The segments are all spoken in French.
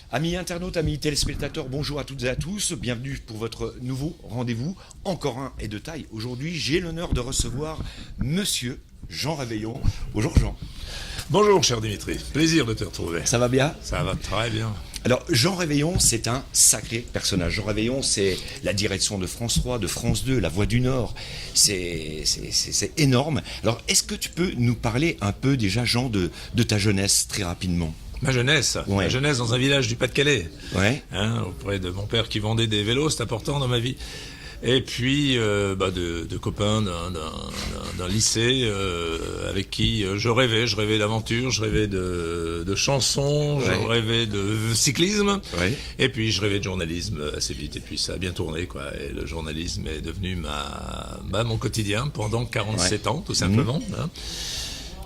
Amis internautes, amis téléspectateurs, bonjour à toutes et à tous, bienvenue pour votre nouveau rendez-vous, encore un et de taille. Aujourd'hui, j'ai l'honneur de recevoir Monsieur Jean Réveillon. Bonjour Jean. Bonjour cher Dimitri, plaisir de te retrouver. Ça va bien? Ça va très bien. Alors Jean Réveillon, c'est un sacré personnage. Jean Réveillon, c'est la direction de France 3, de France 2, La Voix du Nord. C'est énorme. Alors est-ce que tu peux nous parler un peu déjà, Jean, de ta jeunesse très rapidement? Ma jeunesse, ouais. Ma jeunesse dans un village du Pas-de-Calais, ouais. Auprès de mon père qui vendait des vélos, c'est important dans ma vie. Et puis de copains d'un lycée avec qui je rêvais d'aventure, je rêvais de chansons, ouais. Je rêvais de cyclisme, ouais. Et puis je rêvais de journalisme assez vite. Et puis ça a bien tourné, quoi. Et le journalisme est devenu mon quotidien pendant 47 ouais. ans, tout simplement.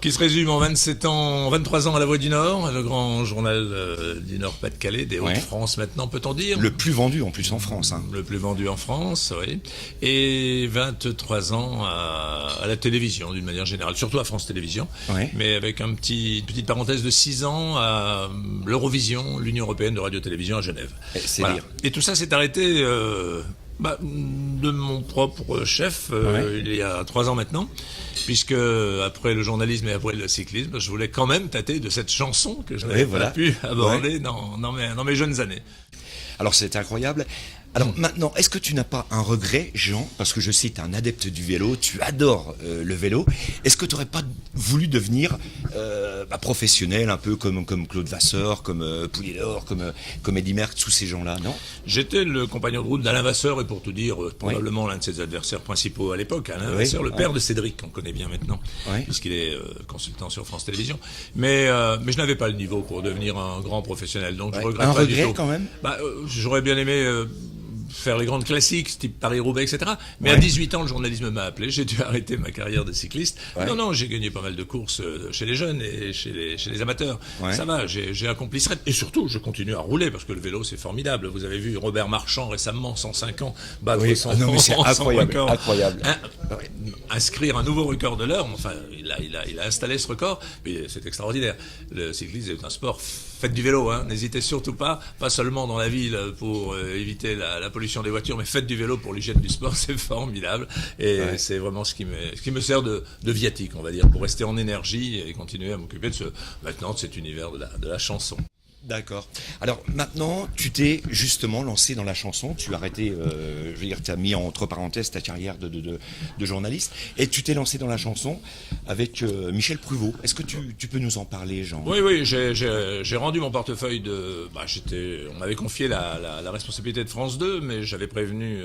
Qui se résume en 23 ans à La Voix du Nord, le grand journal du Nord-Pas-de-Calais, des Hauts-de-France maintenant, peut-on dire. Le plus vendu en plus en France. Hein. Le plus vendu en France, oui. Et 23 ans à la télévision, d'une manière générale, surtout à France Télévisions, ouais. Mais avec une petite parenthèse de 6 ans à l'Eurovision, l'Union Européenne de Radio-Télévision à Genève. C'est voilà. dire. Et tout ça s'est arrêté de mon propre chef, ouais. Il y a 3 ans maintenant, puisque après le journalisme et après le cyclisme, je voulais quand même tâter de cette chanson que je n'avais pas pu aborder ouais. dans mes jeunes années. Alors c'est incroyable. Alors maintenant, est-ce que tu n'as pas un regret, Jean, parce que je sais que tu es un adepte du vélo, tu adores le vélo, est-ce que tu n'aurais pas voulu devenir professionnel, un peu comme Claude Vasseur, comme Poulidor, comme Eddy Merckx, tous ces gens-là, non? J'étais le compagnon de route d'Alain Vasseur, et pour tout dire, probablement l'un de ses adversaires principaux à l'époque, Alain Vasseur, le père de Cédric, qu'on connaît bien maintenant, puisqu'il est consultant sur France Télévisions. Mais je n'avais pas le niveau pour devenir un grand professionnel, donc je regrette pas du tout. Un regret quand même? J'aurais bien aimé faire les grandes classiques, type Paris-Roubaix, etc. Mais à 18 ans, le journalisme m'a appelé. J'ai dû arrêter ma carrière de cycliste. Ouais. Non, j'ai gagné pas mal de courses chez les jeunes et chez les amateurs. Ouais. Ça va, j'ai accompli ce rêve. Et surtout, je continue à rouler parce que le vélo, c'est formidable. Vous avez vu Robert Marchand récemment, 105 ans, battre son record. Incroyable. Inscrire un nouveau record de l'heure. Enfin, il a installé ce record. Mais c'est extraordinaire. Le cyclisme est un sport. Faites du vélo, n'hésitez surtout pas seulement dans la ville pour éviter la pollution des voitures, mais faites du vélo pour l'hygiène du sport, c'est formidable. Et c'est vraiment ce qui me sert de viatique, on va dire, pour rester en énergie et continuer à m'occuper de cet univers de la chanson. D'accord. Alors maintenant, tu t'es justement lancé dans la chanson, tu as arrêté, tu as mis entre parenthèses ta carrière de journaliste, et tu t'es lancé dans la chanson avec Michel Pruvot. Est-ce que tu peux nous en parler, Jean? Oui, j'ai rendu mon portefeuille on m'avait confié la responsabilité de France 2, mais j'avais prévenu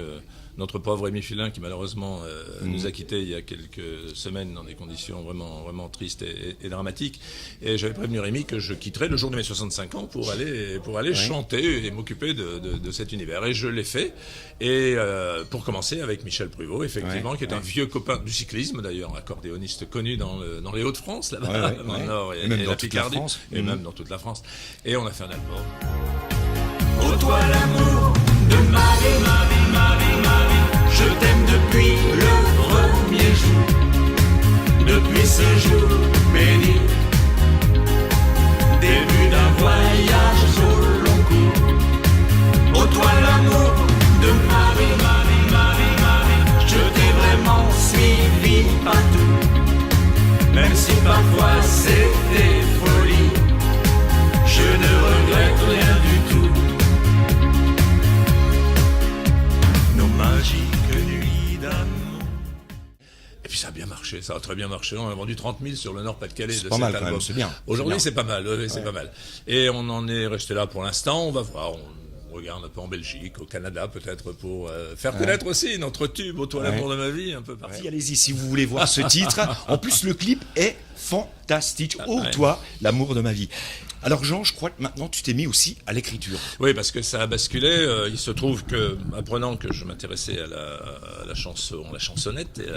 notre pauvre Rémi Filin qui malheureusement nous a quittés il y a quelques semaines dans des conditions vraiment, vraiment tristes et dramatiques. Et j'avais prévenu Rémi que je quitterais le jour de mes 65 ans pour aller chanter et m'occuper de cet univers. Et je l'ai fait. Et pour commencer avec Michel Pruvot, effectivement, qui est un vieux copain du cyclisme, d'ailleurs, un accordéoniste connu dans les Hauts-de-France, là-bas, dans le Nord et même la Picardie, et même dans toute la France. Et on a fait un album. Ô toi l'amour de ma vie, je t'aime depuis le premier jour, depuis ce jour béni, début d'un voyage au long cours. Ô toi l'amour de ma vie, je t'ai vraiment suivi partout, même si parfois c'était folie, je ne regrette rien du tout. Et puis ça a bien marché, ça a très bien marché. On a vendu 30 000 sur le Nord-Pas-de-Calais de cet album. C'est pas mal album. quand même, c'est bien. Aujourd'hui, c'est pas mal, c'est pas mal. Et on en est resté là pour l'instant. On va voir, on regarde un peu en Belgique, au Canada peut-être, pour faire connaître aussi notre tube, Ô toi l'amour de ma vie, un peu partout. Allez-y, si vous voulez voir ce titre. En plus, le clip est fantastique. Ô toi l'amour de ma vie. Alors Jean, je crois que maintenant tu t'es mis aussi à l'écriture. Oui, parce que ça a basculé. Il se trouve que, apprenant que je m'intéressais à la chanson, la chansonnette, et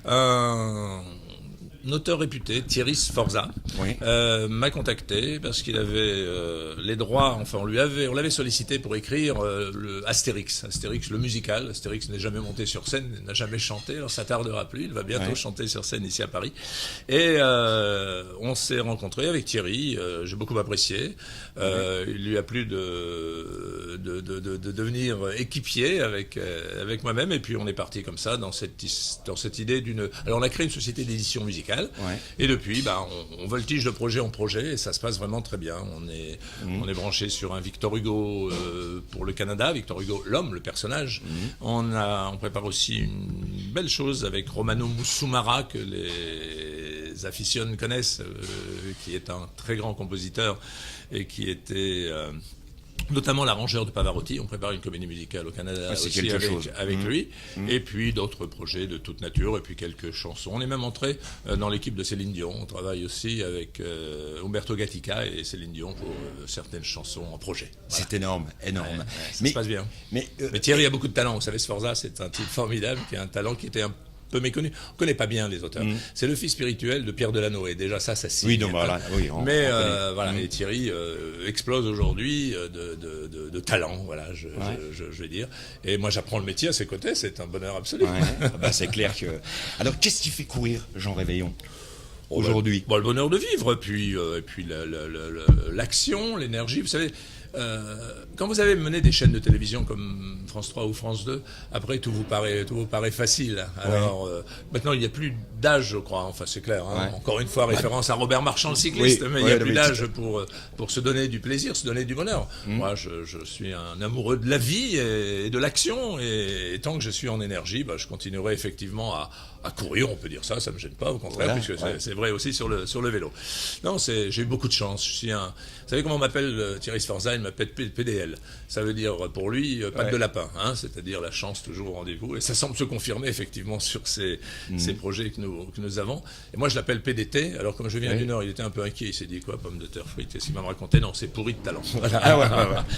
un auteur réputé, Thierry Sforza, m'a contacté parce qu'il avait les droits, enfin on l'avait sollicité pour écrire le Astérix, le musical. Astérix n'est jamais monté sur scène, n'a jamais chanté, alors ça tardera plus, il va bientôt chanter sur scène ici à Paris. Et on s'est rencontrés avec Thierry, j'ai beaucoup apprécié. Il lui a plu de devenir équipier avec moi-même, et puis on est parti comme ça dans cette idée d'une... Alors on a créé une société d'édition musicale. Et depuis, on voltige de projet en projet et ça se passe vraiment très bien. On est branché sur un Victor Hugo pour le Canada, Victor Hugo l'homme, le personnage. On prépare aussi une belle chose avec Romano Musumara que les aficionados connaissent, qui est un très grand compositeur et qui était... notamment l'arrangeur de Pavarotti. On prépare une comédie musicale au Canada aussi avec lui. Et puis d'autres projets de toute nature, et puis quelques chansons. On est même entré dans l'équipe de Céline Dion. On travaille aussi avec Umberto Gatica et Céline Dion pour certaines chansons en projet. Voilà. C'est énorme. Ça se passe bien. Mais Thierry a beaucoup de talent. Vous savez, Sforza, c'est un type formidable qui a un talent qui était un peu méconnu. On ne connaît pas bien les auteurs. C'est le fils spirituel de Pierre Delanoë. Déjà ça signe. Oui, donc voilà. Oui, et Thierry explose aujourd'hui de talent, voilà, je vais dire. Et moi, j'apprends le métier à ses côtés. C'est un bonheur absolu. C'est clair que... Alors, qu'est-ce qui fait courir Jean Réveillon aujourd'hui? Le bonheur de vivre, et puis l'action, l'énergie. Vous savez, quand vous avez mené des chaînes de télévision comme France 3 ou France 2, après tout vous paraît facile. Alors maintenant il n'y a plus d'âge, je crois. Enfin c'est clair. Encore une fois référence à Robert Marchand le cycliste, mais il n'y a plus d'âge pour se donner du plaisir, se donner du bonheur. Moi je suis un amoureux de la vie et de l'action, et tant que je suis en énergie, je continuerai effectivement à courir, on peut dire ça me gêne pas, au contraire, puisque c'est vrai aussi sur le vélo. Non, j'ai eu beaucoup de chance. Vous savez comment on m'appelle Thierry Sforza? Il m'appelle PDL. Ça veut dire pour lui patte de lapin, c'est-à-dire la chance toujours au rendez-vous. Et ça semble se confirmer effectivement sur ces projets que nous avons. Et moi je l'appelle PDT. Alors comme je viens du Nord, il était un peu inquiet. Il s'est dit quoi, pomme de terre frite? Et ce qu'il m'a raconté, non, c'est pourri de talent.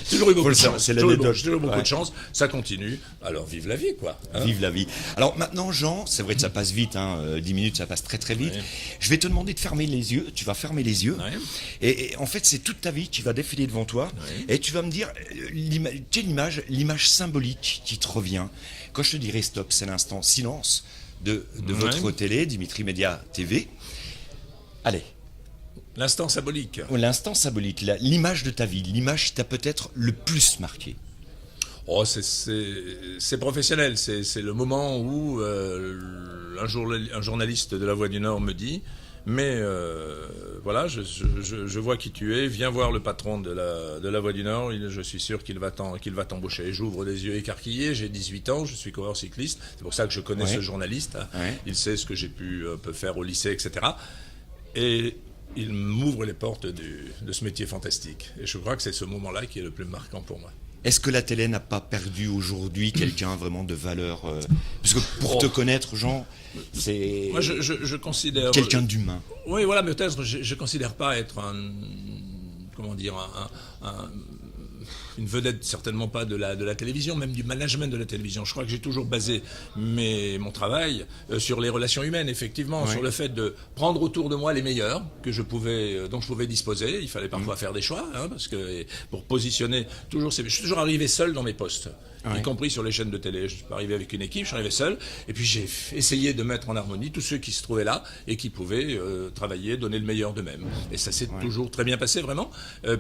Toujours eu beaucoup de chance. C'est l'anecdote. Toujours beaucoup de chance. Ça continue. Alors vive la vie, quoi. Vive la vie. Alors maintenant, Jean, c'est vrai que ça passe vite. 10 minutes, ça passe très très vite. Je vais te demander de fermer les yeux. Tu vas fermer les yeux. Et en fait, c'est toute ta vie qui va défiler devant toi. Et tu vas me dire l'image symbolique qui te revient. Quand je te dirai stop, c'est l'instant silence de votre télé, Dimitri Média TV. Allez. L'instant symbolique. L'instant symbolique, l'image de ta vie, l'image qui t'a peut-être le plus marqué. Oh, c'est professionnel. C'est le moment où un journaliste de La Voix du Nord me dit... Mais voilà, je vois qui tu es, viens voir le patron de la Voix du Nord, je suis sûr qu'il va t'embaucher. J'ouvre les yeux écarquillés, j'ai 18 ans, je suis coureur cycliste, c'est pour ça que je connais ce journaliste, il sait ce que j'ai pu faire au lycée, etc. Et il m'ouvre les portes de ce métier fantastique. Et je crois que c'est ce moment-là qui est le plus marquant pour moi. Est-ce que la télé n'a pas perdu aujourd'hui quelqu'un vraiment de valeur Parce que pour te connaître, Jean, c'est... Moi, je considère... quelqu'un d'humain. Oui, voilà, mais peut-être, je considère pas être une vedette, certainement pas de la télévision, même du management de la télévision. Je crois que j'ai toujours basé mon travail sur les relations humaines, effectivement, sur le fait de prendre autour de moi les meilleurs dont je pouvais disposer. Il fallait parfois faire des choix, parce que pour positionner, je suis toujours arrivé seul dans mes postes. Y compris sur les chaînes de télé. Je suis pas arrivé avec une équipe, je suis arrivé seul, et puis j'ai essayé de mettre en harmonie tous ceux qui se trouvaient là et qui pouvaient travailler, donner le meilleur d'eux-mêmes. Et ça s'est toujours très bien passé, vraiment,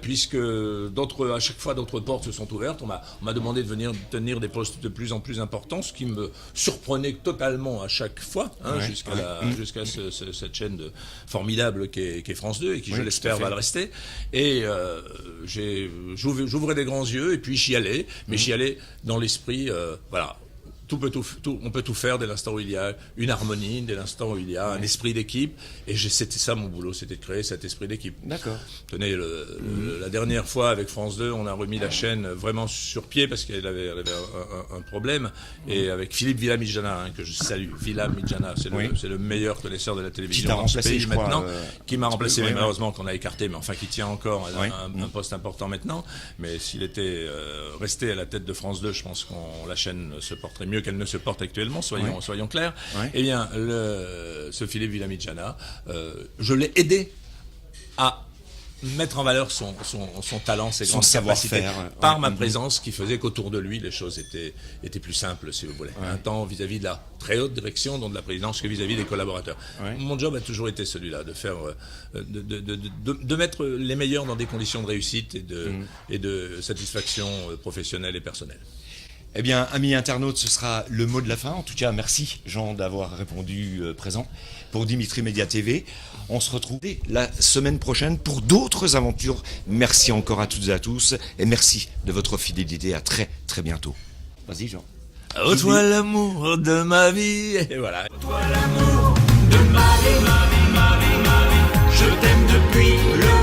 puisque à chaque fois d'autres portes se sont ouvertes. On m'a demandé de venir tenir des postes de plus en plus importants, ce qui me surprenait totalement à chaque fois, jusqu'à cette chaîne formidable qu'est France 2 et qui, je l'espère, va le rester. Et j'ouvrais des grands yeux et puis j'y allais, mais j'y allais dans l'esprit, on peut tout faire dès l'instant où il y a une harmonie, dès l'instant où il y a un esprit d'équipe. Et c'était ça mon boulot, c'était de créer cet esprit d'équipe. D'accord. Tenez, la dernière fois avec France 2, on a remis la chaîne vraiment sur pied parce qu'elle avait un problème. Et avec Philippe Villamijana, que je salue, Villamijana, c'est le meilleur connaisseur de la télévision dans ce pays maintenant, qui m'a remplacé, mais malheureusement qu'on a écarté, mais enfin qui tient encore un poste important maintenant. Mais s'il était resté à la tête de France 2, je pense que la chaîne se porterait mieux qu'elle ne se porte actuellement, soyons clairs. Eh bien, ce Philippe Villamijana, je l'ai aidé à mettre en valeur son talent, ses grandes capacités, par ma présence qui faisait qu'autour de lui, les choses étaient plus simples, si vous voulez. Un temps vis-à-vis de la très haute direction, donc de la présidence, que vis-à-vis des collaborateurs. Mon job a toujours été celui-là, de faire, de mettre les meilleurs dans des conditions de réussite et de satisfaction professionnelle et personnelle. Eh bien, amis internautes, ce sera le mot de la fin. En tout cas, merci Jean d'avoir répondu présent pour Dimitri Média TV. On se retrouve la semaine prochaine pour d'autres aventures. Merci encore à toutes et à tous et merci de votre fidélité. À très très bientôt. Vas-y Jean. Oh toi l'amour de ma vie. Et voilà. Toi l'amour de ma vie, je t'aime depuis le